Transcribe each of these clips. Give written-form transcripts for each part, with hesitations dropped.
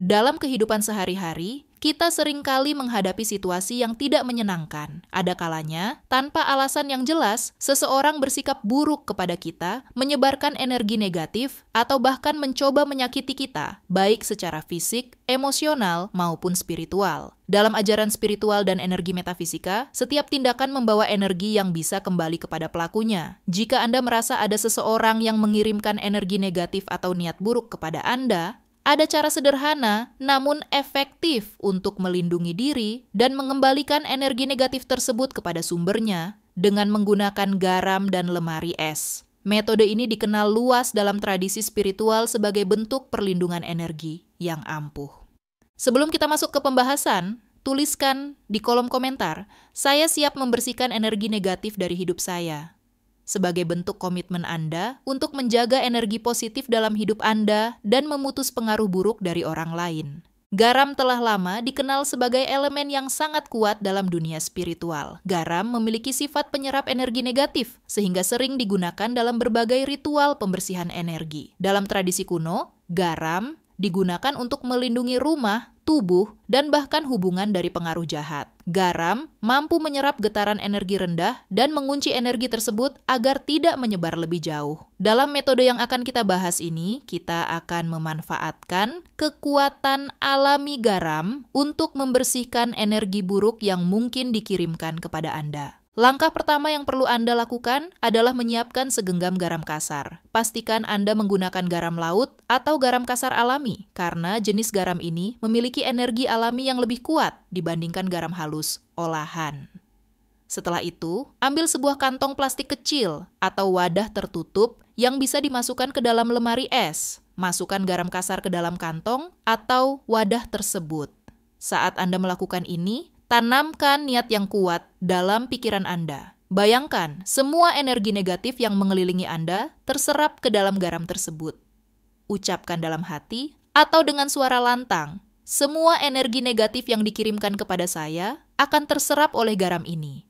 Dalam kehidupan sehari-hari, kita seringkali menghadapi situasi yang tidak menyenangkan. Ada kalanya, tanpa alasan yang jelas, seseorang bersikap buruk kepada kita, menyebarkan energi negatif, atau bahkan mencoba menyakiti kita, baik secara fisik, emosional, maupun spiritual. Dalam ajaran spiritual dan energi metafisika, setiap tindakan membawa energi yang bisa kembali kepada pelakunya. Jika Anda merasa ada seseorang yang mengirimkan energi negatif atau niat buruk kepada Anda, ada cara sederhana namun efektif untuk melindungi diri dan mengembalikan energi negatif tersebut kepada sumbernya dengan menggunakan garam dan lemari es. Metode ini dikenal luas dalam tradisi spiritual sebagai bentuk perlindungan energi yang ampuh. Sebelum kita masuk ke pembahasan, tuliskan di kolom komentar, "Saya siap membersihkan energi negatif dari hidup saya." Sebagai bentuk komitmen Anda untuk menjaga energi positif dalam hidup Anda dan memutus pengaruh buruk dari orang lain. Garam telah lama dikenal sebagai elemen yang sangat kuat dalam dunia spiritual. Garam memiliki sifat penyerap energi negatif, sehingga sering digunakan dalam berbagai ritual pembersihan energi. Dalam tradisi kuno, garam digunakan untuk melindungi rumah, tubuh, dan bahkan hubungan dari pengaruh jahat. Garam mampu menyerap getaran energi rendah dan mengunci energi tersebut agar tidak menyebar lebih jauh. Dalam metode yang akan kita bahas ini, kita akan memanfaatkan kekuatan alami garam untuk membersihkan energi buruk yang mungkin dikirimkan kepada Anda. Langkah pertama yang perlu Anda lakukan adalah menyiapkan segenggam garam kasar. Pastikan Anda menggunakan garam laut atau garam kasar alami, karena jenis garam ini memiliki energi alami yang lebih kuat dibandingkan garam halus olahan. Setelah itu, ambil sebuah kantong plastik kecil atau wadah tertutup yang bisa dimasukkan ke dalam lemari es. Masukkan garam kasar ke dalam kantong atau wadah tersebut. Saat Anda melakukan ini, tanamkan niat yang kuat dalam pikiran Anda. Bayangkan, semua energi negatif yang mengelilingi Anda terserap ke dalam garam tersebut. Ucapkan dalam hati atau dengan suara lantang, semua energi negatif yang dikirimkan kepada saya akan terserap oleh garam ini.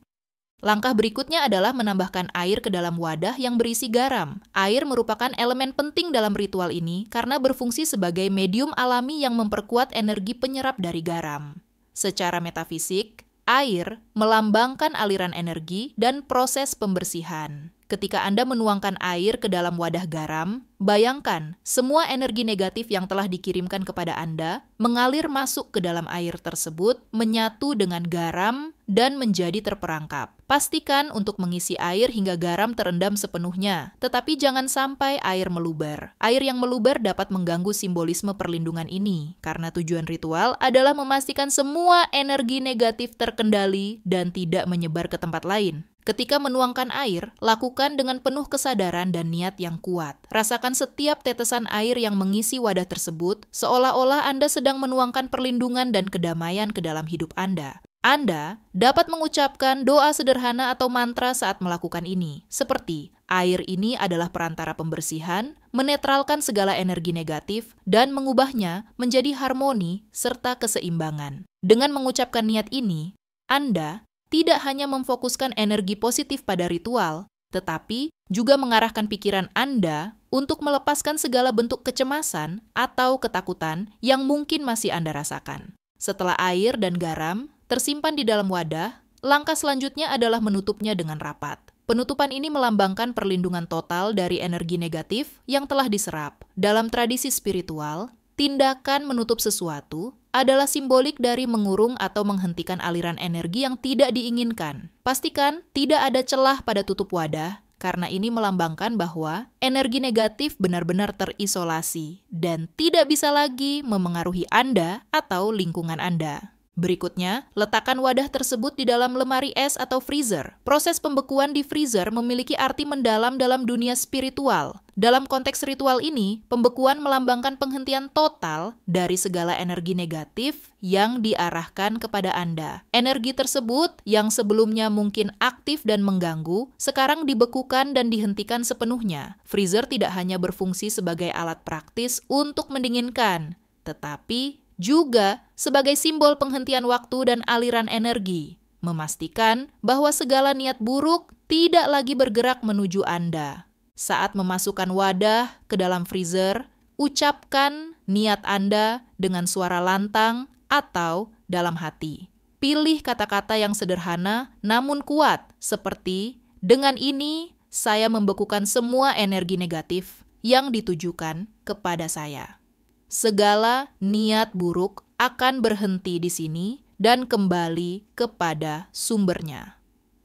Langkah berikutnya adalah menambahkan air ke dalam wadah yang berisi garam. Air merupakan elemen penting dalam ritual ini karena berfungsi sebagai medium alami yang memperkuat energi penyerap dari garam. Secara metafisik, air melambangkan aliran energi dan proses pembersihan. Ketika Anda menuangkan air ke dalam wadah garam, bayangkan semua energi negatif yang telah dikirimkan kepada Anda mengalir masuk ke dalam air tersebut, menyatu dengan garam, dan menjadi terperangkap. Pastikan untuk mengisi air hingga garam terendam sepenuhnya, tetapi jangan sampai air meluber. Air yang meluber dapat mengganggu simbolisme perlindungan ini, karena tujuan ritual adalah memastikan semua energi negatif terkendali dan tidak menyebar ke tempat lain. Ketika menuangkan air, lakukan dengan penuh kesadaran dan niat yang kuat. Rasakan setiap tetesan air yang mengisi wadah tersebut, seolah-olah Anda sedang menuangkan perlindungan dan kedamaian ke dalam hidup Anda. Anda dapat mengucapkan doa sederhana atau mantra saat melakukan ini, seperti air ini adalah perantara pembersihan, menetralkan segala energi negatif, dan mengubahnya menjadi harmoni serta keseimbangan. Dengan mengucapkan niat ini, Anda tidak hanya memfokuskan energi positif pada ritual, tetapi juga mengarahkan pikiran Anda untuk melepaskan segala bentuk kecemasan atau ketakutan yang mungkin masih Anda rasakan. Setelah air dan garam tersimpan di dalam wadah, langkah selanjutnya adalah menutupnya dengan rapat. Penutupan ini melambangkan perlindungan total dari energi negatif yang telah diserap. Dalam tradisi spiritual, tindakan menutup sesuatu adalah simbolik dari mengurung atau menghentikan aliran energi yang tidak diinginkan. Pastikan tidak ada celah pada tutup wadah, karena ini melambangkan bahwa energi negatif benar-benar terisolasi dan tidak bisa lagi memengaruhi Anda atau lingkungan Anda. Berikutnya, letakkan wadah tersebut di dalam lemari es atau freezer. Proses pembekuan di freezer memiliki arti mendalam dalam dunia spiritual. Dalam konteks ritual ini, pembekuan melambangkan penghentian total dari segala energi negatif yang diarahkan kepada Anda. Energi tersebut yang sebelumnya mungkin aktif dan mengganggu, sekarang dibekukan dan dihentikan sepenuhnya. Freezer tidak hanya berfungsi sebagai alat praktis untuk mendinginkan, tetapi juga sebagai simbol penghentian waktu dan aliran energi, memastikan bahwa segala niat buruk tidak lagi bergerak menuju Anda. Saat memasukkan wadah ke dalam freezer, Ucapkan niat Anda dengan suara lantang atau dalam hati. Pilih kata-kata yang sederhana namun kuat, seperti, "Dengan ini, saya membekukan semua energi negatif yang ditujukan kepada saya." Segala niat buruk akan berhenti di sini dan kembali kepada sumbernya.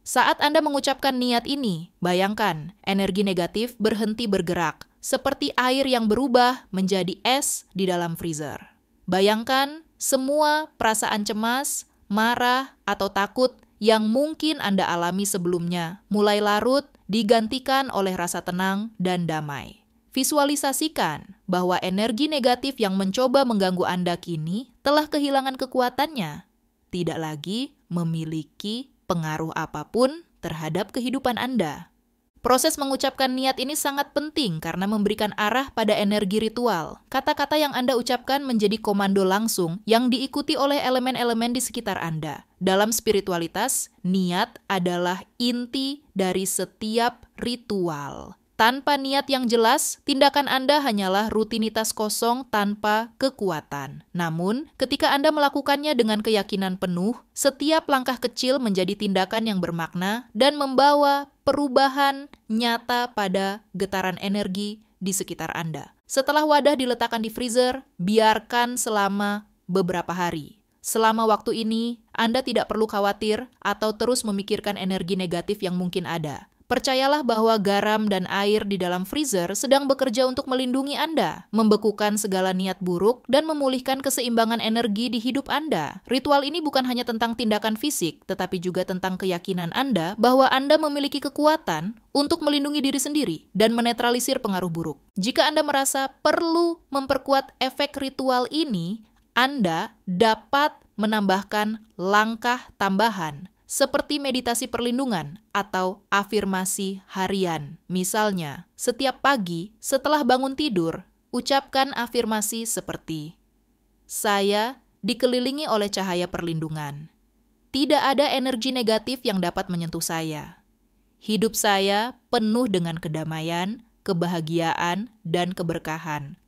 Saat Anda mengucapkan niat ini, bayangkan energi negatif berhenti bergerak, seperti air yang berubah menjadi es di dalam freezer. Bayangkan semua perasaan cemas, marah, atau takut yang mungkin Anda alami sebelumnya mulai larut digantikan oleh rasa tenang dan damai. Visualisasikan bahwa energi negatif yang mencoba mengganggu Anda kini telah kehilangan kekuatannya, tidak lagi memiliki pengaruh apapun terhadap kehidupan Anda. Proses mengucapkan niat ini sangat penting karena memberikan arah pada energi ritual. Kata-kata yang Anda ucapkan menjadi komando langsung yang diikuti oleh elemen-elemen di sekitar Anda. Dalam spiritualitas, niat adalah inti dari setiap ritual. Tanpa niat yang jelas, tindakan Anda hanyalah rutinitas kosong tanpa kekuatan. Namun, ketika Anda melakukannya dengan keyakinan penuh, setiap langkah kecil menjadi tindakan yang bermakna dan membawa perubahan nyata pada getaran energi di sekitar Anda. Setelah wadah diletakkan di freezer, biarkan selama beberapa hari. Selama waktu ini, Anda tidak perlu khawatir atau terus memikirkan energi negatif yang mungkin ada. Percayalah bahwa garam dan air di dalam freezer sedang bekerja untuk melindungi Anda, membekukan segala niat buruk, dan memulihkan keseimbangan energi di hidup Anda. Ritual ini bukan hanya tentang tindakan fisik, tetapi juga tentang keyakinan Anda bahwa Anda memiliki kekuatan untuk melindungi diri sendiri dan menetralisir pengaruh buruk. Jika Anda merasa perlu memperkuat efek ritual ini, Anda dapat menambahkan langkah tambahan, seperti meditasi perlindungan atau afirmasi harian. Misalnya, setiap pagi setelah bangun tidur, ucapkan afirmasi seperti, "Saya dikelilingi oleh cahaya perlindungan. Tidak ada energi negatif yang dapat menyentuh saya. Hidup saya penuh dengan kedamaian, kebahagiaan, dan keberkahan."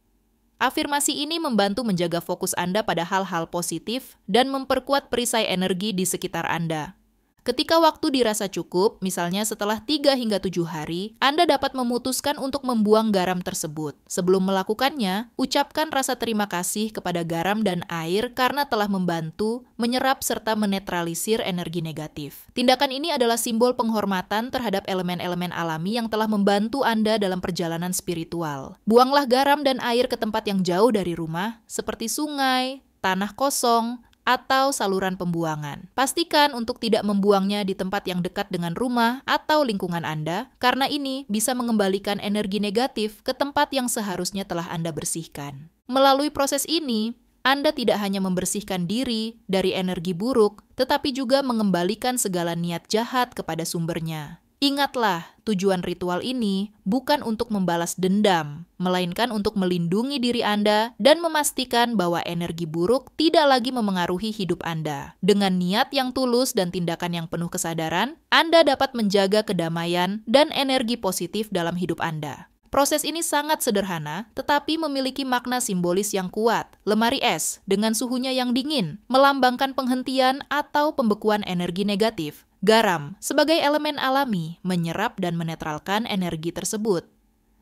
Afirmasi ini membantu menjaga fokus Anda pada hal-hal positif dan memperkuat perisai energi di sekitar Anda. Ketika waktu dirasa cukup, misalnya setelah 3 hingga 7 hari, Anda dapat memutuskan untuk membuang garam tersebut. Sebelum melakukannya, ucapkan rasa terima kasih kepada garam dan air karena telah membantu menyerap serta menetralisir energi negatif. Tindakan ini adalah simbol penghormatan terhadap elemen-elemen alami yang telah membantu Anda dalam perjalanan spiritual. Buanglah garam dan air ke tempat yang jauh dari rumah, seperti sungai, tanah kosong, atau saluran pembuangan. Pastikan untuk tidak membuangnya di tempat yang dekat dengan rumah atau lingkungan Anda, karena ini bisa mengembalikan energi negatif ke tempat yang seharusnya telah Anda bersihkan. Melalui proses ini, Anda tidak hanya membersihkan diri dari energi buruk, tetapi juga mengembalikan segala niat jahat kepada sumbernya. Ingatlah, tujuan ritual ini bukan untuk membalas dendam, melainkan untuk melindungi diri Anda dan memastikan bahwa energi buruk tidak lagi memengaruhi hidup Anda. Dengan niat yang tulus dan tindakan yang penuh kesadaran, Anda dapat menjaga kedamaian dan energi positif dalam hidup Anda. Proses ini sangat sederhana, tetapi memiliki makna simbolis yang kuat. Lemari es dengan suhunya yang dingin, melambangkan penghentian atau pembekuan energi negatif. Garam, sebagai elemen alami, menyerap dan menetralkan energi tersebut.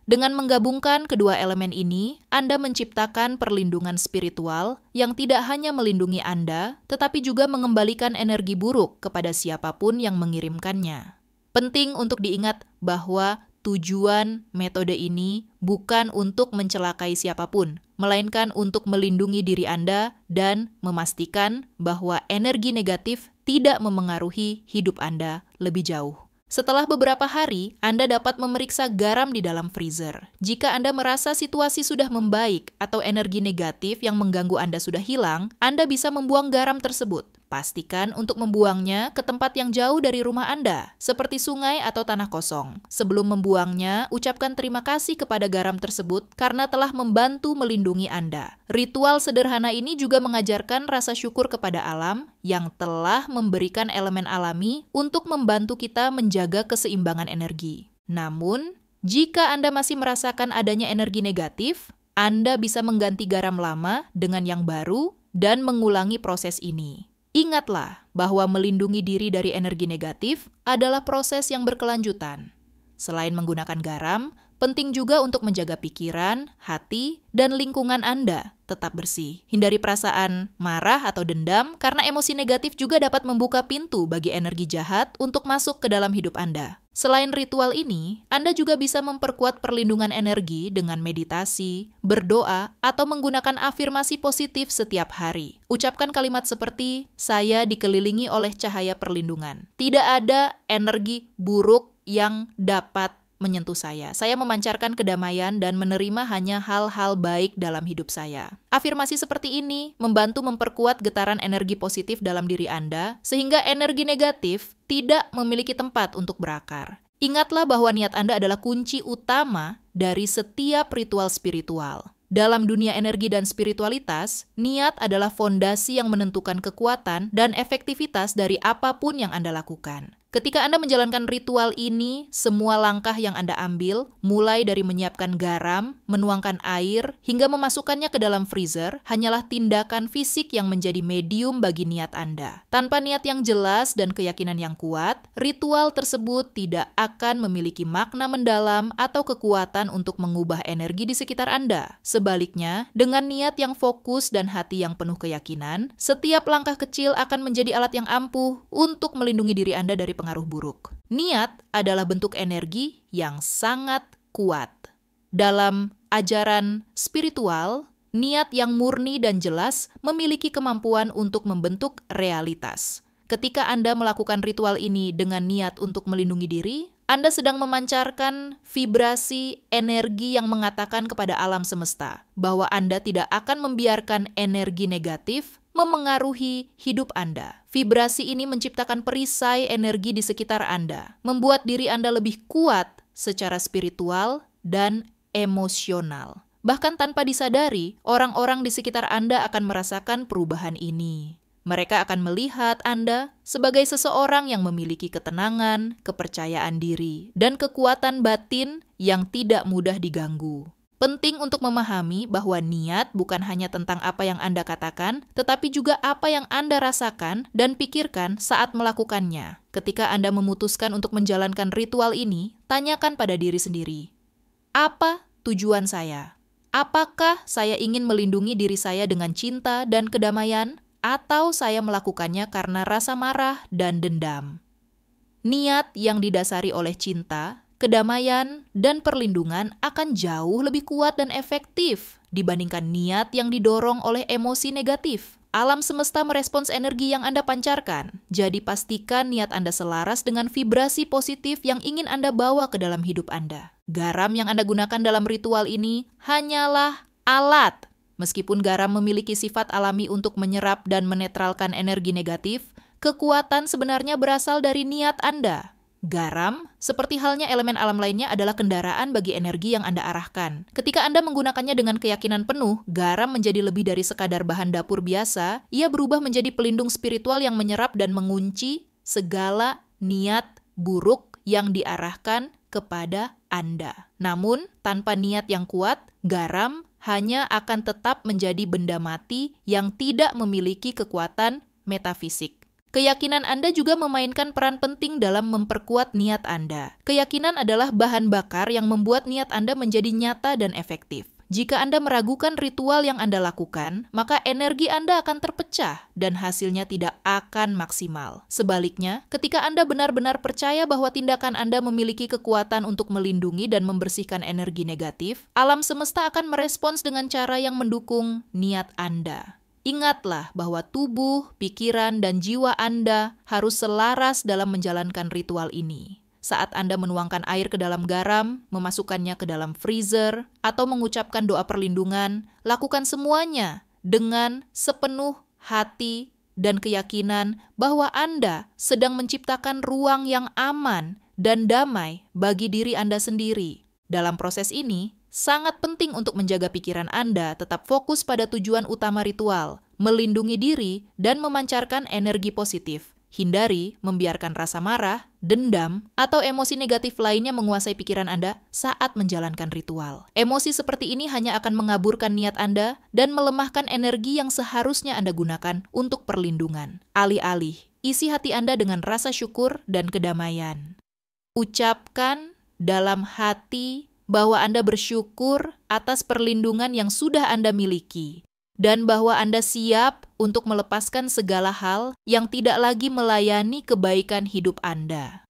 Dengan menggabungkan kedua elemen ini, Anda menciptakan perlindungan spiritual yang tidak hanya melindungi Anda, tetapi juga mengembalikan energi buruk kepada siapapun yang mengirimkannya. Penting untuk diingat bahwa tujuan metode ini bukan untuk mencelakai siapapun, melainkan untuk melindungi diri Anda dan memastikan bahwa energi negatif tidak memengaruhi hidup Anda lebih jauh. Setelah beberapa hari, Anda dapat memeriksa garam di dalam freezer. Jika Anda merasa situasi sudah membaik atau energi negatif yang mengganggu Anda sudah hilang, Anda bisa membuang garam tersebut. Pastikan untuk membuangnya ke tempat yang jauh dari rumah Anda, seperti sungai atau tanah kosong. Sebelum membuangnya, ucapkan terima kasih kepada garam tersebut karena telah membantu melindungi Anda. Ritual sederhana ini juga mengajarkan rasa syukur kepada alam yang telah memberikan elemen alami untuk membantu kita menjaga keseimbangan energi. Namun, jika Anda masih merasakan adanya energi negatif, Anda bisa mengganti garam lama dengan yang baru dan mengulangi proses ini. Ingatlah bahwa melindungi diri dari energi negatif adalah proses yang berkelanjutan. Selain menggunakan garam, penting juga untuk menjaga pikiran, hati, dan lingkungan Anda tetap bersih. Hindari perasaan marah atau dendam karena emosi negatif juga dapat membuka pintu bagi energi jahat untuk masuk ke dalam hidup Anda. Selain ritual ini, Anda juga bisa memperkuat perlindungan energi dengan meditasi, berdoa, atau menggunakan afirmasi positif setiap hari. Ucapkan kalimat seperti, "Saya dikelilingi oleh cahaya perlindungan. Tidak ada energi buruk yang dapat menyentuh saya. Saya memancarkan kedamaian dan menerima hanya hal-hal baik dalam hidup saya." Afirmasi seperti ini membantu memperkuat getaran energi positif dalam diri Anda, sehingga energi negatif tidak memiliki tempat untuk berakar. Ingatlah bahwa niat Anda adalah kunci utama dari setiap ritual spiritual. Dalam dunia energi dan spiritualitas, niat adalah fondasi yang menentukan kekuatan dan efektivitas dari apapun yang Anda lakukan. Ketika Anda menjalankan ritual ini, semua langkah yang Anda ambil, mulai dari menyiapkan garam, menuangkan air, hingga memasukkannya ke dalam freezer, hanyalah tindakan fisik yang menjadi medium bagi niat Anda. Tanpa niat yang jelas dan keyakinan yang kuat, ritual tersebut tidak akan memiliki makna mendalam atau kekuatan untuk mengubah energi di sekitar Anda. Sebaliknya, dengan niat yang fokus dan hati yang penuh keyakinan, setiap langkah kecil akan menjadi alat yang ampuh untuk melindungi diri Anda dari pengaruh buruk. Niat adalah bentuk energi yang sangat kuat. Dalam ajaran spiritual, niat yang murni dan jelas memiliki kemampuan untuk membentuk realitas. Ketika Anda melakukan ritual ini dengan niat untuk melindungi diri, Anda sedang memancarkan vibrasi energi yang mengatakan kepada alam semesta bahwa Anda tidak akan membiarkan energi negatif memengaruhi hidup Anda. Vibrasi ini menciptakan perisai energi di sekitar Anda, membuat diri Anda lebih kuat secara spiritual dan emosional. Bahkan tanpa disadari, orang-orang di sekitar Anda akan merasakan perubahan ini. Mereka akan melihat Anda sebagai seseorang yang memiliki ketenangan, kepercayaan diri, dan kekuatan batin yang tidak mudah diganggu. Penting untuk memahami bahwa niat bukan hanya tentang apa yang Anda katakan, tetapi juga apa yang Anda rasakan dan pikirkan saat melakukannya. Ketika Anda memutuskan untuk menjalankan ritual ini, tanyakan pada diri sendiri, apa tujuan saya? Apakah saya ingin melindungi diri saya dengan cinta dan kedamaian, atau saya melakukannya karena rasa marah dan dendam? Niat yang didasari oleh cinta, kedamaian, dan perlindungan akan jauh lebih kuat dan efektif dibandingkan niat yang didorong oleh emosi negatif. Alam semesta merespons energi yang Anda pancarkan, jadi pastikan niat Anda selaras dengan vibrasi positif yang ingin Anda bawa ke dalam hidup Anda. Garam yang Anda gunakan dalam ritual ini hanyalah alat. Meskipun garam memiliki sifat alami untuk menyerap dan menetralkan energi negatif, kekuatan sebenarnya berasal dari niat Anda. Garam, seperti halnya elemen alam lainnya, adalah kendaraan bagi energi yang Anda arahkan. Ketika Anda menggunakannya dengan keyakinan penuh, garam menjadi lebih dari sekadar bahan dapur biasa. Ia berubah menjadi pelindung spiritual yang menyerap dan mengunci segala niat buruk yang diarahkan kepada Anda. Namun, tanpa niat yang kuat, garam hanya akan tetap menjadi benda mati yang tidak memiliki kekuatan metafisik. Keyakinan Anda juga memainkan peran penting dalam memperkuat niat Anda. Keyakinan adalah bahan bakar yang membuat niat Anda menjadi nyata dan efektif. Jika Anda meragukan ritual yang Anda lakukan, maka energi Anda akan terpecah dan hasilnya tidak akan maksimal. Sebaliknya, ketika Anda benar-benar percaya bahwa tindakan Anda memiliki kekuatan untuk melindungi dan membersihkan energi negatif, alam semesta akan merespons dengan cara yang mendukung niat Anda. Ingatlah bahwa tubuh, pikiran, dan jiwa Anda harus selaras dalam menjalankan ritual ini. Saat Anda menuangkan air ke dalam garam, memasukkannya ke dalam freezer, atau mengucapkan doa perlindungan, lakukan semuanya dengan sepenuh hati dan keyakinan bahwa Anda sedang menciptakan ruang yang aman dan damai bagi diri Anda sendiri. Dalam proses ini, sangat penting untuk menjaga pikiran Anda tetap fokus pada tujuan utama ritual, melindungi diri dan memancarkan energi positif. Hindari membiarkan rasa marah, dendam, atau emosi negatif lainnya menguasai pikiran Anda saat menjalankan ritual. Emosi seperti ini hanya akan mengaburkan niat Anda dan melemahkan energi yang seharusnya Anda gunakan untuk perlindungan. Alih-alih, isi hati Anda dengan rasa syukur dan kedamaian. Ucapkan dalam hati bahwa Anda bersyukur atas perlindungan yang sudah Anda miliki, dan bahwa Anda siap untuk melepaskan segala hal yang tidak lagi melayani kebaikan hidup Anda.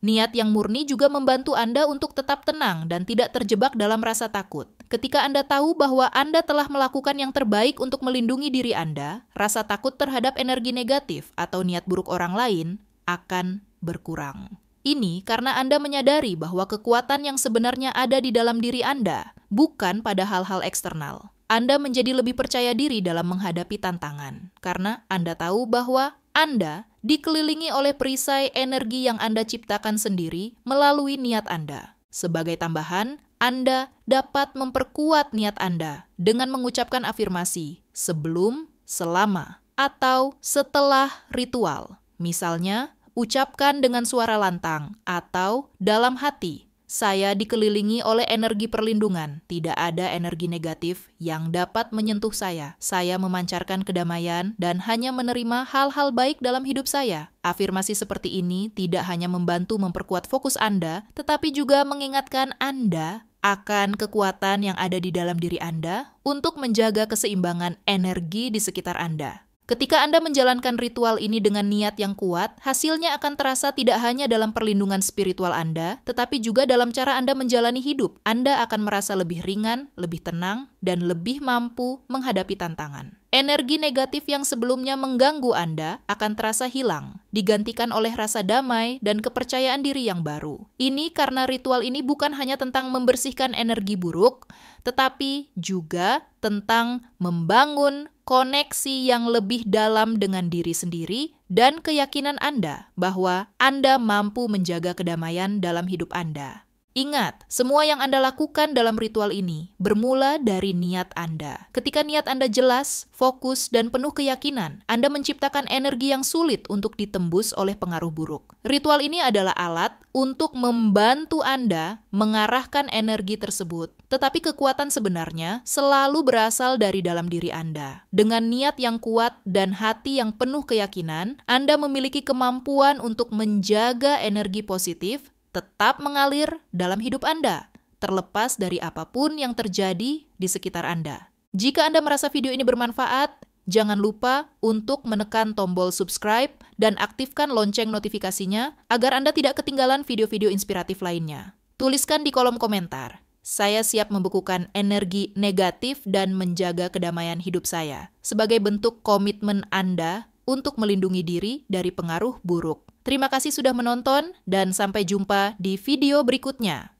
Niat yang murni juga membantu Anda untuk tetap tenang dan tidak terjebak dalam rasa takut. Ketika Anda tahu bahwa Anda telah melakukan yang terbaik untuk melindungi diri Anda, rasa takut terhadap energi negatif atau niat buruk orang lain akan berkurang. Ini karena Anda menyadari bahwa kekuatan yang sebenarnya ada di dalam diri Anda, bukan pada hal-hal eksternal. Anda menjadi lebih percaya diri dalam menghadapi tantangan, karena Anda tahu bahwa Anda dikelilingi oleh perisai energi yang Anda ciptakan sendiri melalui niat Anda. Sebagai tambahan, Anda dapat memperkuat niat Anda dengan mengucapkan afirmasi sebelum, selama, atau setelah ritual. Misalnya, ucapkan dengan suara lantang atau dalam hati, saya dikelilingi oleh energi perlindungan. Tidak ada energi negatif yang dapat menyentuh saya. Saya memancarkan kedamaian dan hanya menerima hal-hal baik dalam hidup saya. Afirmasi seperti ini tidak hanya membantu memperkuat fokus Anda, tetapi juga mengingatkan Anda akan kekuatan yang ada di dalam diri Anda untuk menjaga keseimbangan energi di sekitar Anda. Ketika Anda menjalankan ritual ini dengan niat yang kuat, hasilnya akan terasa tidak hanya dalam perlindungan spiritual Anda, tetapi juga dalam cara Anda menjalani hidup. Anda akan merasa lebih ringan, lebih tenang, dan lebih mampu menghadapi tantangan. Energi negatif yang sebelumnya mengganggu Anda akan terasa hilang, digantikan oleh rasa damai dan kepercayaan diri yang baru. Ini karena ritual ini bukan hanya tentang membersihkan energi buruk, tetapi juga tentang membangun koneksi yang lebih dalam dengan diri sendiri dan keyakinan Anda bahwa Anda mampu menjaga kedamaian dalam hidup Anda. Ingat, semua yang Anda lakukan dalam ritual ini bermula dari niat Anda. Ketika niat Anda jelas, fokus, dan penuh keyakinan, Anda menciptakan energi yang sulit untuk ditembus oleh pengaruh buruk. Ritual ini adalah alat untuk membantu Anda mengarahkan energi tersebut. Tetapi kekuatan sebenarnya selalu berasal dari dalam diri Anda. Dengan niat yang kuat dan hati yang penuh keyakinan, Anda memiliki kemampuan untuk menjaga energi positif tetap mengalir dalam hidup Anda, terlepas dari apapun yang terjadi di sekitar Anda. Jika Anda merasa video ini bermanfaat, jangan lupa untuk menekan tombol subscribe dan aktifkan lonceng notifikasinya agar Anda tidak ketinggalan video-video inspiratif lainnya. Tuliskan di kolom komentar, saya siap membekukan energi negatif dan menjaga kedamaian hidup saya sebagai bentuk komitmen Anda untuk melindungi diri dari pengaruh buruk. Terima kasih sudah menonton dan sampai jumpa di video berikutnya.